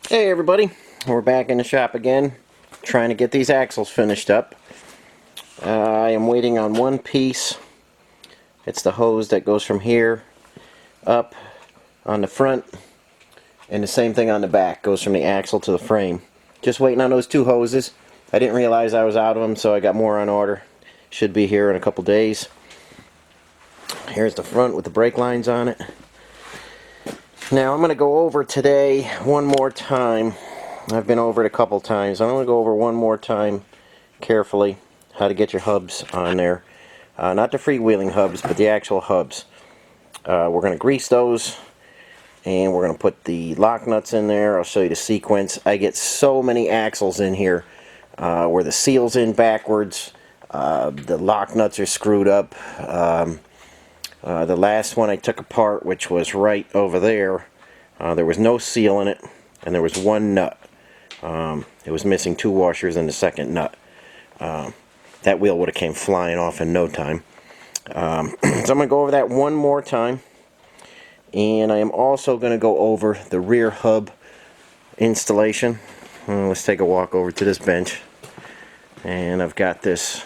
Hey everybody, we're back in the shop again, trying to get these axles finished up. I am waiting on one piece. It's the hose that goes from here up on the front, and the same thing on the back, goes from the axle to the frame. Just waiting on those two hoses. I didn't realize I was out of them, so I got more on order. Should be here in a couple days. Here's the front with the brake lines on it. Now I'm going to go over today one more time. I've been over it a couple times. I'm going to go over one more time carefully how to get your hubs on there. Not the freewheeling hubs, but the actual hubs. We're going to grease those, and we're going to put the lock nuts in there. I'll show you the sequence. I get so many axles in here where the seal's in backwards. The lock nuts are screwed up. The last one I took apart, which was right over there, there was no seal in it, and there was one nut. It was missing two washers and the second nut. That wheel would have came flying off in no time. So I'm going to go over that one more time, and I am also going to go over the rear hub installation. Let's take a walk over to this bench, and I've got this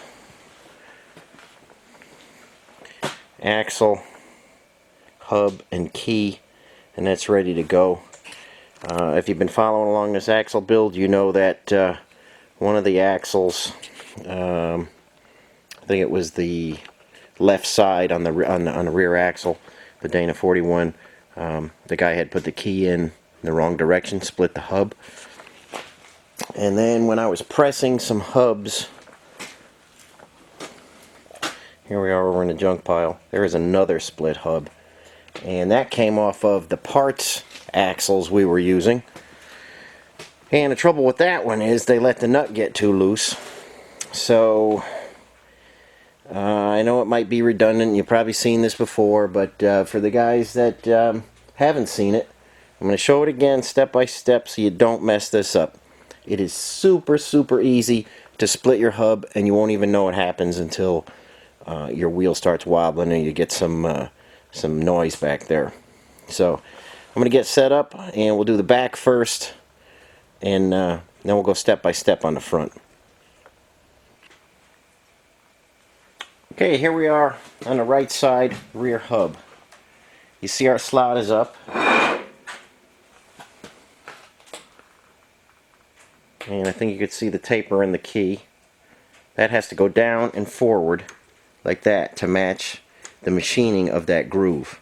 axle, hub, and key, and that's ready to go. If you've been following along this axle build, you know that one of the axles, I think it was the left side on the rear axle, the Dana 41, the guy had put the key in the wrong direction, split the hub. And then when I was pressing some hubs, here we are over in the junk pile, there is another split hub, and that came off of the parts axles we were using. And the trouble with that one is they let the nut get too loose. So I know it might be redundant, you've probably seen this before, but for the guys that haven't seen it, I'm going to show it again step by step so you don't mess this up. It is super easy to split your hub, and you won't even know it happens until your wheel starts wobbling and you get some noise back there. So I'm going to get set up, and we'll do the back first, and then we'll go step by step on the front. Okay, here we are on the right side rear hub. You see our slot is up. And I think you can see the taper in the key. That has to go down and forward like that to match the machining of that groove.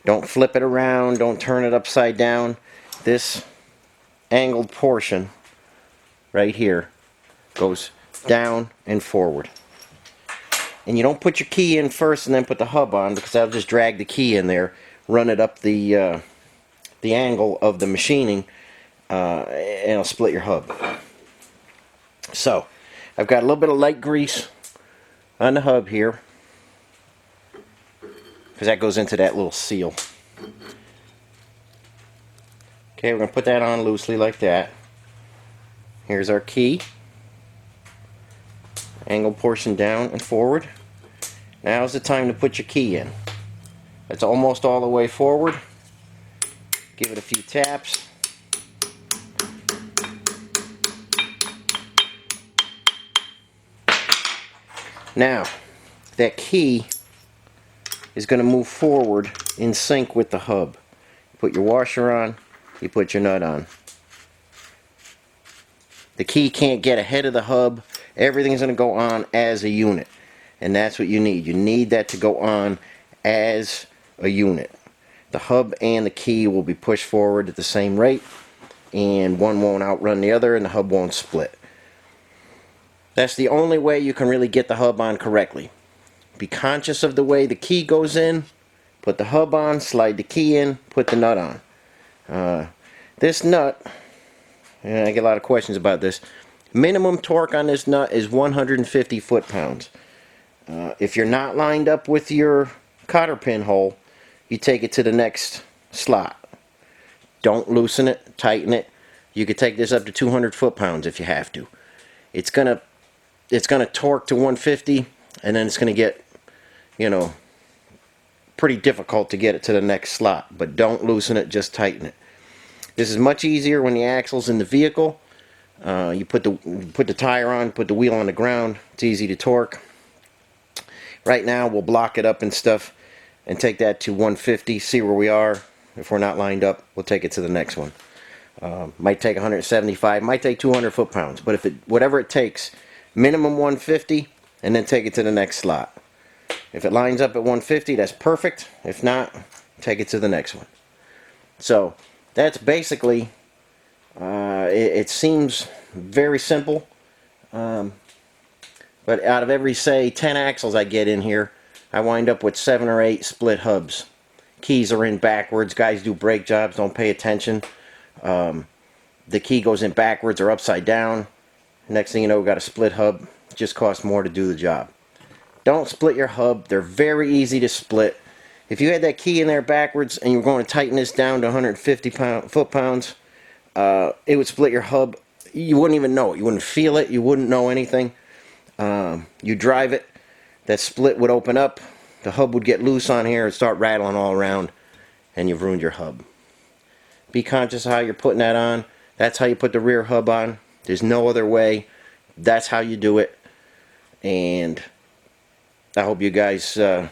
Don't flip it around, don't turn it upside down. This angled portion right here goes down and forward. And you don't put your key in first and then put the hub on, because that'll just drag the key in there, run it up the angle of the machining, and it'll split your hub. So I've got a little bit of light grease on the hub here, because that goes into that little seal. Okay, we're going to put that on loosely like that. Here's our key. Angle portion down and forward. Now's the time to put your key in. That's almost all the way forward. Give it a few taps. Now, that key is going to move forward in sync with the hub. Put your washer on, you put your nut on. The key can't get ahead of the hub. Everything's going to go on as a unit. And that's what you need. You need that to go on as a unit. The hub and the key will be pushed forward at the same rate, and one won't outrun the other, and the hub won't split. That's the only way you can really get the hub on correctly. Be conscious of the way the key goes in. Put the hub on, slide the key in, put the nut on. This nut, and I get a lot of questions about this, minimum torque on this nut is 150 foot-pounds. If you're not lined up with your cotter pin hole, you take it to the next slot. Don't loosen it, tighten it. You could take this up to 200 foot-pounds if you have to. It's gonna torque to 150, and then it's gonna get, pretty difficult to get it to the next slot. But don't loosen it, just tighten it. This is much easier when the axle's in the vehicle. You put the tire on, put the wheel on the ground. It's easy to torque. Right now we'll block it up and stuff and take that to 150, see where we are. If we're not lined up, we'll take it to the next one. Might take 175, might take 200 foot-pounds, but whatever it takes, minimum 150, and then take it to the next slot. If it lines up at 150, that's perfect. If not, take it to the next one. So that's basically, it seems very simple, but out of every, say, 10 axles I get in here, I wind up with 7 or 8 split hubs. Keys are in backwards. Guys do brake jobs, don't pay attention. The key goes in backwards or upside down. Next thing you know, we've got a split hub. It just costs more to do the job. Don't split your hub. They're very easy to split. If you had that key in there backwards and you were going to tighten this down to 150 foot-pounds, it would split your hub. You wouldn't even know it. You wouldn't feel it. You wouldn't know anything. You drive it, that split would open up. The hub would get loose on here and start rattling all around, and you've ruined your hub. Be conscious of how you're putting that on. That's how you put the rear hub on. There's no other way. That's how you do it. And I hope you guys, you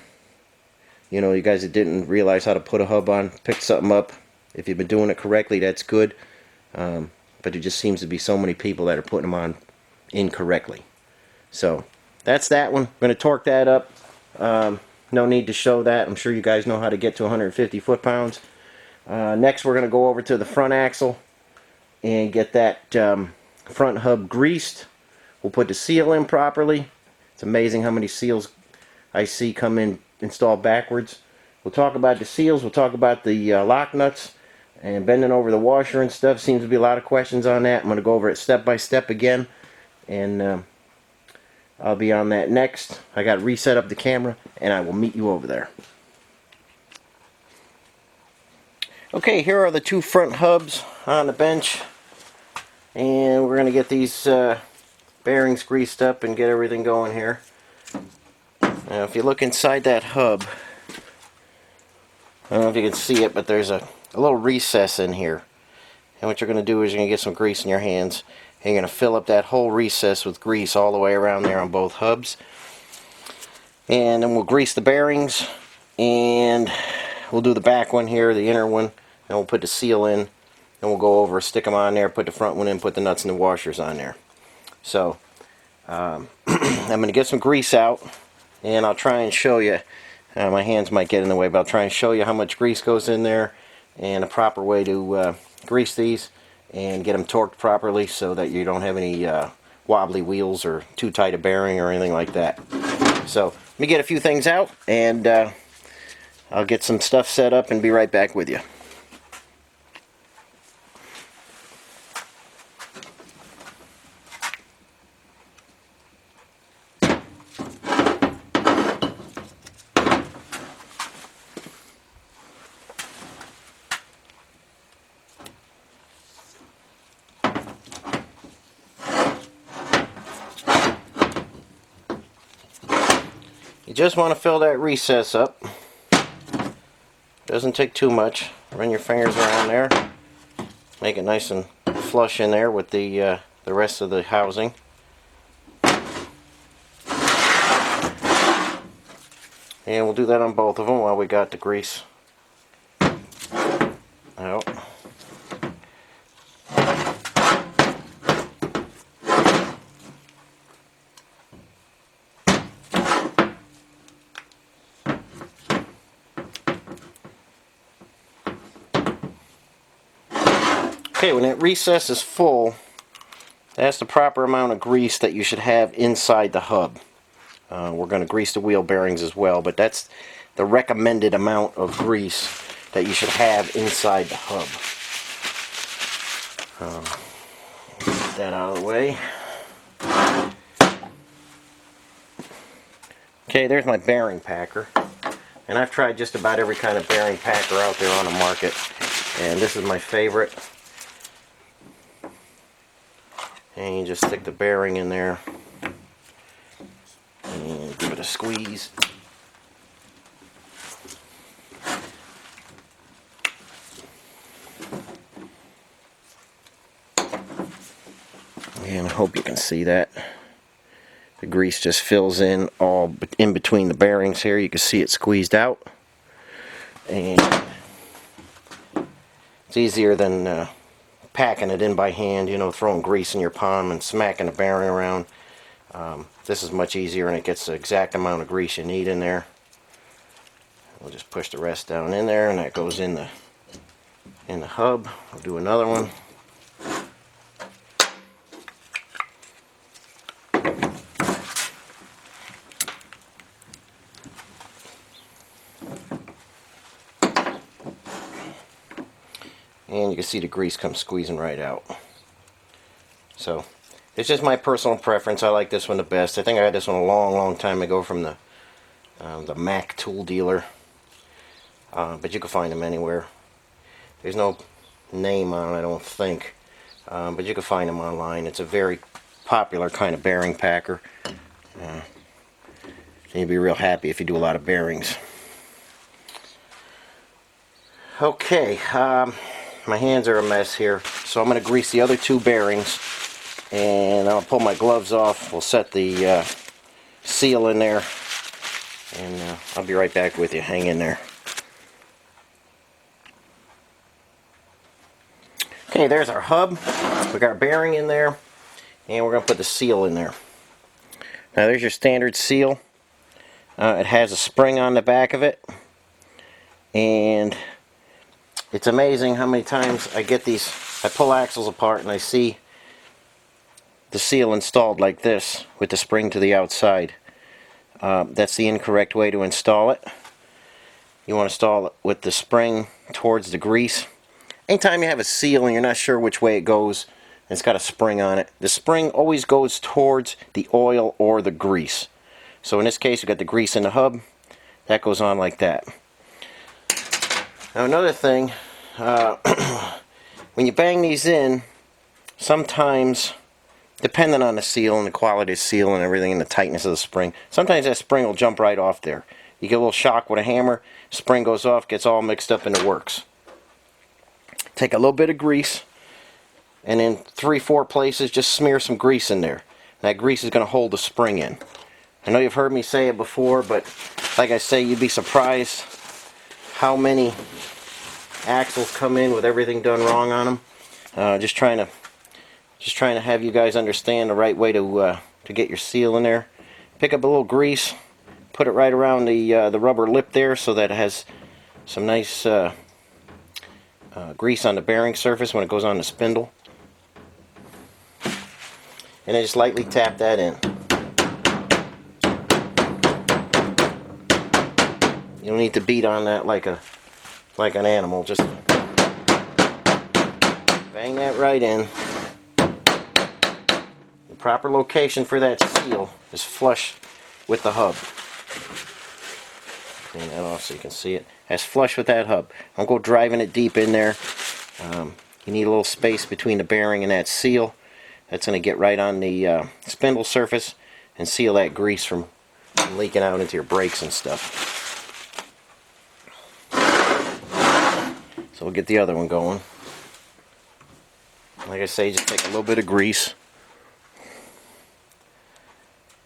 guys that didn't realize how to put a hub on, pick something up. If you've been doing it correctly, that's good. But there just seems to be so many people that are putting them on incorrectly. So that's that one. I'm going to torque that up. No need to show that. I'm sure you guys know how to get to 150 foot-pounds. Next, we're going to go over to the front axle and get that front hub greased. We'll put the seal in properly. It's amazing how many seals I see come in installed backwards. We'll talk about the seals. We'll talk about the lock nuts and bending over the washer and stuff. Seems to be a lot of questions on that. I'm going to go over it step by step again, and I'll be on that next. I got to reset up the camera, and I will meet you over there. Okay, here are the 2 front hubs on the bench, and we're going to get these bearings greased up and get everything going here. Now, if you look inside that hub, I don't know if you can see it, but there's a little recess in here. And what you're going to do is you're going to get some grease in your hands, and you're going to fill up that whole recess with grease all the way around there on both hubs. And then we'll grease the bearings, and we'll do the back one here, the inner one, and we'll put the seal in, and we'll go over, stick them on there, put the front one in, put the nuts and the washers on there. So I'm going to get some grease out, and I'll try and show you. My hands might get in the way, but I'll try and show you how much grease goes in there and a proper way to grease these and get them torqued properly so that you don't have any wobbly wheels or too tight a bearing or anything like that. So let me get a few things out, and I'll get some stuff set up and be right back with you. You just want to fill that recess up. Doesn't take too much. Run your fingers around there. Make it nice and flush in there with the rest of the housing. And we'll do that on both of them while we got the grease out. Okay, when that recess is full, that's the proper amount of grease that you should have inside the hub. We're going to grease the wheel bearings as well, but that's the recommended amount of grease that you should have inside the hub. Get that out of the way. Okay, there's my bearing packer. And I've tried just about every kind of bearing packer out there on the market, and this is my favorite. And you just stick the bearing in there and give it a squeeze. And I hope you can see that. The grease just fills in all in between the bearings here. You can see it squeezed out. And it's easier than packing it in by hand, you know, throwing grease in your palm and smacking the bearing around. This is much easier, and it gets the exact amount of grease you need in there. We'll just push the rest down in there, and that goes in the hub. I'll do another one. And you can see the grease comes squeezing right out. So it's just my personal preference. I like this one the best. I think I had this one a long time ago from the Mac tool dealer. But you can find them anywhere. There's no name on it, I don't think. But you can find them online. It's a very popular kind of bearing packer. You'd be real happy if you do a lot of bearings. Okay, my hands are a mess here, so I'm going to grease the other two bearings, and I'll pull my gloves off. We'll set the seal in there, and I'll be right back with you. Hang in there. Okay, there's our hub. We got our bearing in there, and we're going to put the seal in there. Now there's your standard seal. It has a spring on the back of it, and it's amazing how many times I get these. I pull axles apart and I see the seal installed like this with the spring to the outside. That's the incorrect way to install it. You want to install it with the spring towards the grease. Anytime you have a seal and you're not sure which way it goes, and it's got a spring on it, the spring always goes towards the oil or the grease. So in this case, we've got the grease in the hub. That goes on like that. Now another thing, when you bang these in, sometimes, depending on the seal and the quality of the seal and everything and the tightness of the spring, sometimes that spring will jump right off there. You get a little shock with a hammer, spring goes off, gets all mixed up in the works. Take a little bit of grease, and in 3-4 places, just smear some grease in there. That grease is going to hold the spring in. I know you've heard me say it before, but like I say, you'd be surprised how many axles come in with everything done wrong on them. Just trying to have you guys understand the right way to get your seal in there. Pick up a little grease, put it right around the rubber lip there, so that it has some nice grease on the bearing surface when it goes on the spindle. And then just lightly tap that in. You don't need to beat on that like an animal. Just bang that right in. The proper location for that seal is flush with the hub. Clean that off so you can see it. That's flush with that hub. Don't go driving it deep in there. You need a little space between the bearing and that seal. That's going to get right on the spindle surface and seal that grease from leaking out into your brakes and stuff. So we'll get the other one going. Like I say, just take a little bit of grease.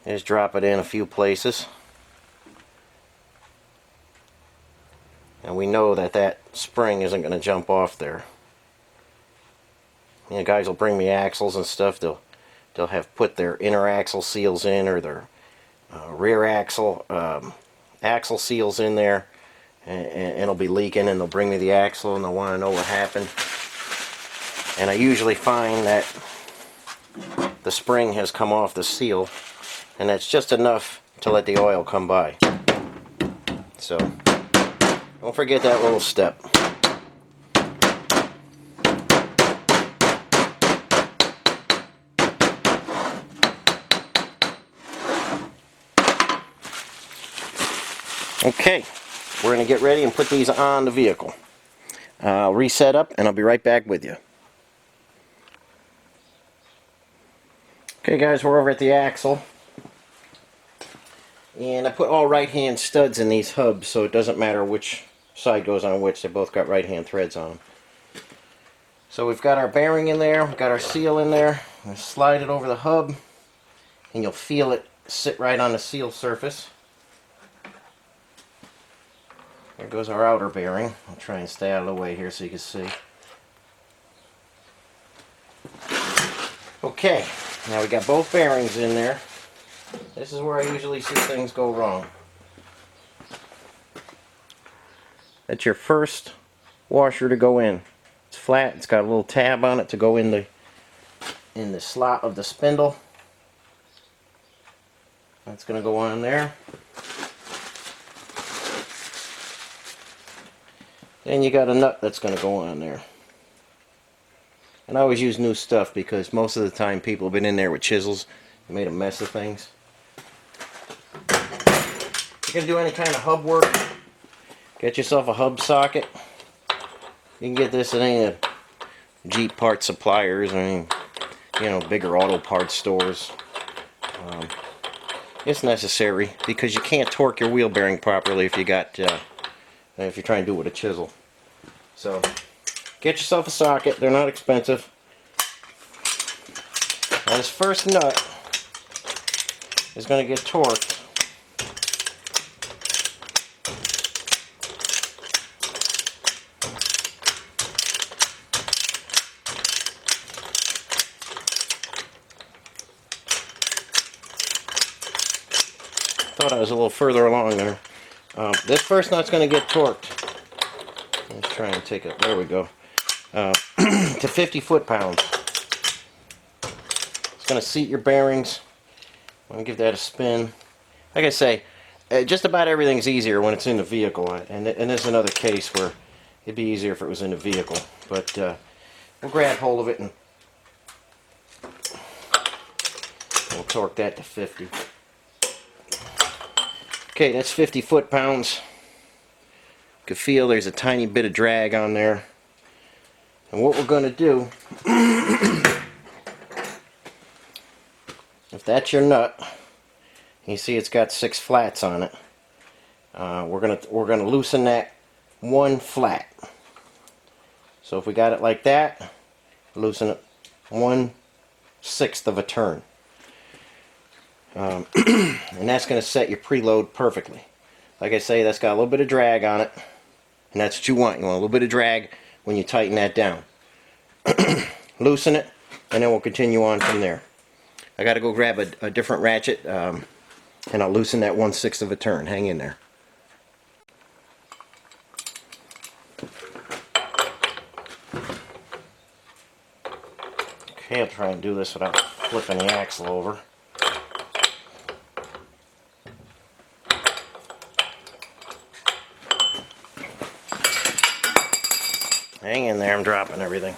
Just drop it in a few places. And we know that spring isn't going to jump off there. You know, guys will bring me axles and stuff. They'll have put their inner axle seals in, or their rear axle seals in there, and it'll be leaking, and they'll bring me the axle and they'll want to know what happened. And I usually find that the spring has come off the seal, and that's just enough to let the oil come by. So don't forget that little step. Okay, we're going to get ready and put these on the vehicle. I'll reset up and I'll be right back with you. Okay guys, we're over at the axle. And I put all right-hand studs in these hubs, so it doesn't matter which side goes on which. They both got right-hand threads on them. So we've got our bearing in there, we've got our seal in there. slide it over the hub, and you'll feel it sit right on the seal surface. There goes our outer bearing. I'll try and stay out of the way here so you can see. Okay, now we got both bearings in there. This is where I usually see things go wrong. That's your first washer to go in. It's flat, it's got a little tab on it to go in the slot of the spindle. That's going to go on there. Then you got a nut that's going to go on there. And I always use new stuff because most of the time people have been in there with chisels and made a mess of things. If you're going to do any kind of hub work, get yourself a hub socket. You can get this at any of the Jeep part suppliers or any, bigger auto parts stores. It's necessary because you can't torque your wheel bearing properly if you're trying to do it with a chisel. So get yourself a socket. They're not expensive. Now this first nut is going to get torqued. Thought I was a little further along there. This first nut's going to get torqued. Let's try and take it. There we go. To 50 foot-pounds. It's going to seat your bearings. I'm going to give that a spin. Like I say, just about everything's easier when it's in the vehicle. And there's another case where it'd be easier if it was in the vehicle. But we'll grab hold of it and we'll torque that to 50. Okay, that's 50 foot-pounds. You can feel there's a tiny bit of drag on there. And what we're going to do, if that's your nut, you see it's got 6 flats on it. We're gonna loosen that one flat. So if we got it like that, loosen it 1/6 of a turn. And that's going to set your preload perfectly. Like I say, that's got a little bit of drag on it, and that's what you want. You want a little bit of drag when you tighten that down. Loosen it, and then we'll continue on from there. I got to go grab a different ratchet, and I'll loosen that 1/6 of a turn. Hang in there. Okay, I'll try and do this without flipping the axle over. Hang in there, I'm dropping everything.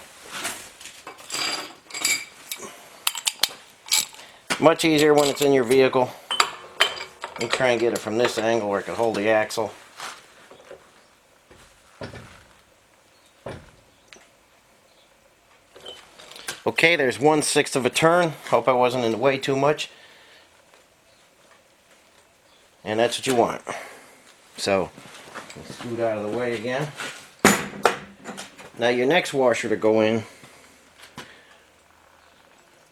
Much easier when it's in your vehicle. Let me try and get it from this angle where it can hold the axle. Okay, there's 1/6 of a turn. Hope I wasn't in the way too much. And that's what you want. So, scoot out of the way again. Now your next washer to go in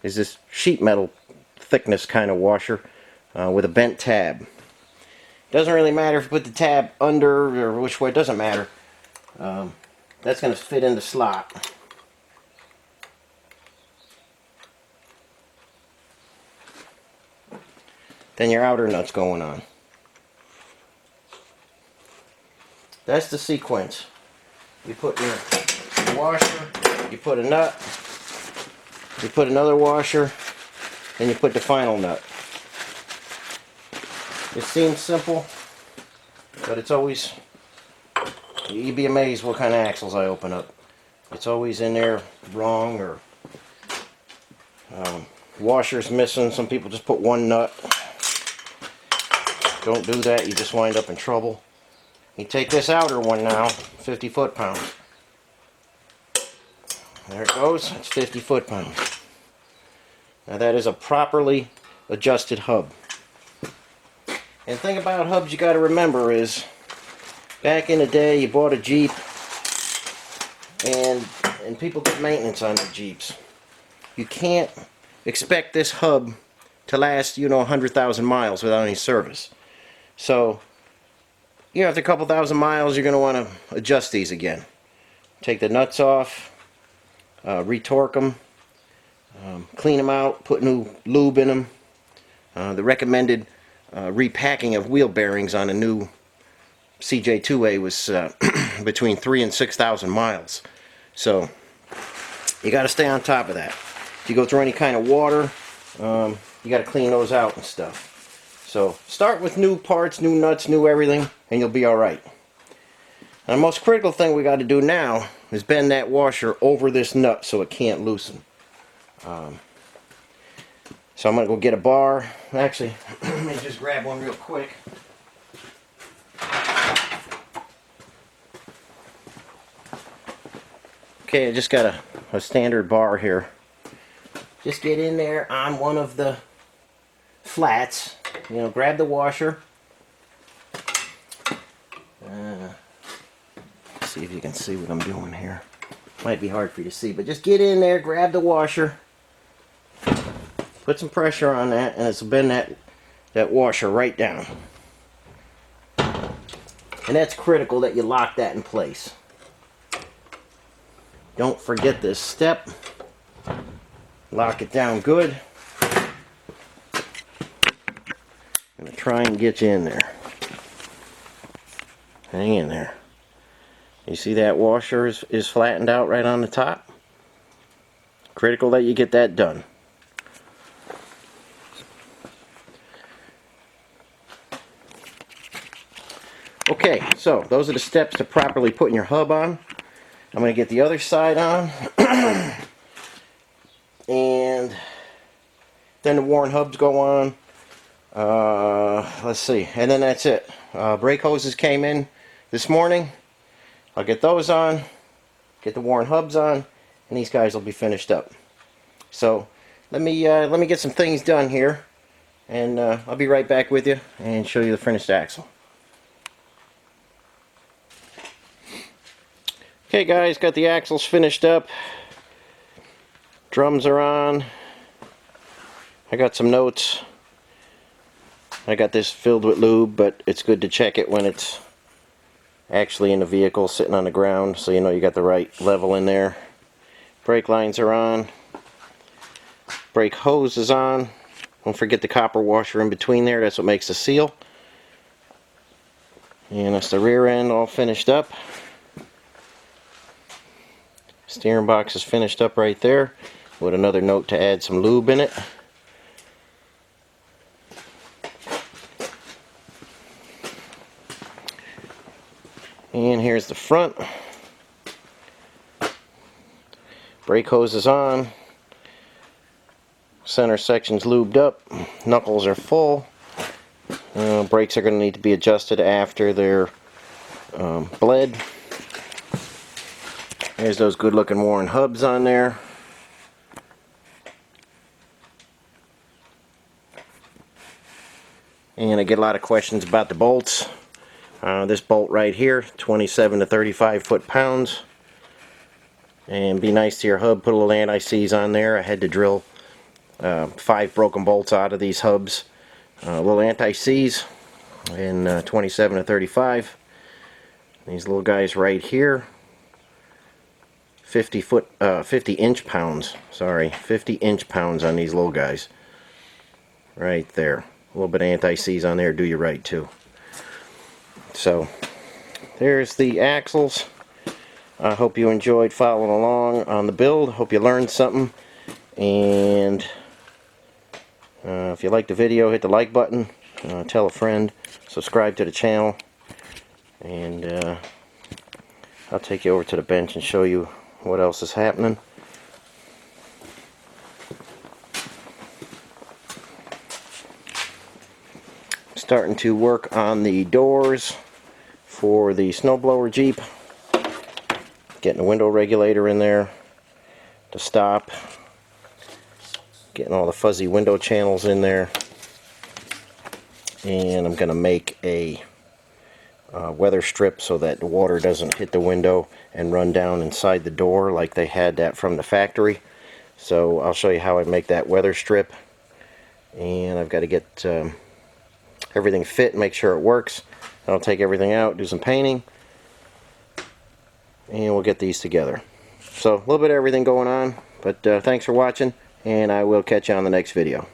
is this sheet metal thickness kind of washer with a bent tab. Doesn't really matter if you put the tab under or which way, it doesn't matter. That's going to fit in the slot. Then your outer nut's going on. That's the sequence. You put your washer, you put a nut, you put another washer, and you put the final nut. It seems simple, but it's always, you'd be amazed what kind of axles I open up. It's always in there wrong, or washer's missing. Some people just put one nut. Don't do that, you just wind up in trouble. You take this outer one now, 50 foot-pounds. There it goes, it's 50 foot-pounds. Now that is a properly adjusted hub. And the thing about hubs you got to remember is, back in the day you bought a Jeep and people did maintenance on the Jeeps. You can't expect this hub to last, 100,000 miles without any service. So, after a couple thousand miles, you're going to want to adjust these again. Take the nuts off, retorque them, clean them out, put new lube in them. The recommended repacking of wheel bearings on a new CJ2A was between 3,000 and 6,000 miles. So you got to stay on top of that. If you go through any kind of water, you got to clean those out and stuff. So start with new parts, new nuts, new everything, and you'll be alright. And the most critical thing we got to do now is bend that washer over this nut so it can't loosen. So I'm going to go get a bar. Actually, let me just grab one real quick. Okay, I just got a standard bar here. Just get in there on one of the flats. Grab the washer. See if you can see what I'm doing here. Might be hard for you to see, but just get in there, grab the washer. Put some pressure on that, and it's bend that washer right down. And that's critical that you lock that in place. Don't forget this step. Lock it down good. I'm going to try and get you in there. Hang in there. You see that washer is flattened out right on the top? Critical that you get that done. Okay, so those are the steps to properly putting your hub on. I'm going to get the other side on. And then the worn hubs go on. Let's see. And then that's it. Brake hoses came in this morning. I'll get those on. Get the worn hubs on. And these guys will be finished up. So let me get some things done here. And I'll be right back with you and show you the finished axle. Okay guys, got the axles finished up. Drums are on. I got some notes. I got this filled with lube, but it's good to check it when it's actually in the vehicle sitting on the ground so you know you got the right level in there. Brake lines are on. Brake hose is on. Don't forget the copper washer in between there, that's what makes the seal. And that's the rear end all finished up. Steering box is finished up right there with another note to add some lube in it. And here's the front. Brake hose is on. Center section's lubed up. Knuckles are full. Brakes are going to need to be adjusted after they're bled. There's those good looking worn hubs on there. And I get a lot of questions about the bolts. This bolt right here, 27 to 35 foot-pounds. And be nice to your hub, put a little anti-seize on there. I had to drill 5 broken bolts out of these hubs. A little anti-seize in 27 to 35. These little guys right here. 50 inch pounds. Sorry, 50 inch pounds on these little guys. Right there. A little bit of anti-seize on there, do you right too. So, there's the axles. I hope you enjoyed following along on the build. Hope you learned something. And if you liked the video, hit the like button. Tell a friend. Subscribe to the channel. And I'll take you over to the bench and show you what else is happening. Starting to work on the doors for the snowblower Jeep. Getting a window regulator in there to stop. Getting all the fuzzy window channels in there. And I'm going to make a weather strip so that the water doesn't hit the window and run down inside the door like they had that from the factory. So I'll show you how I make that weather strip. And I've got to get everything fit and make sure it works. I'll take everything out, do some painting, and we'll get these together. So a little bit of everything going on, but thanks for watching, and I will catch you on the next video.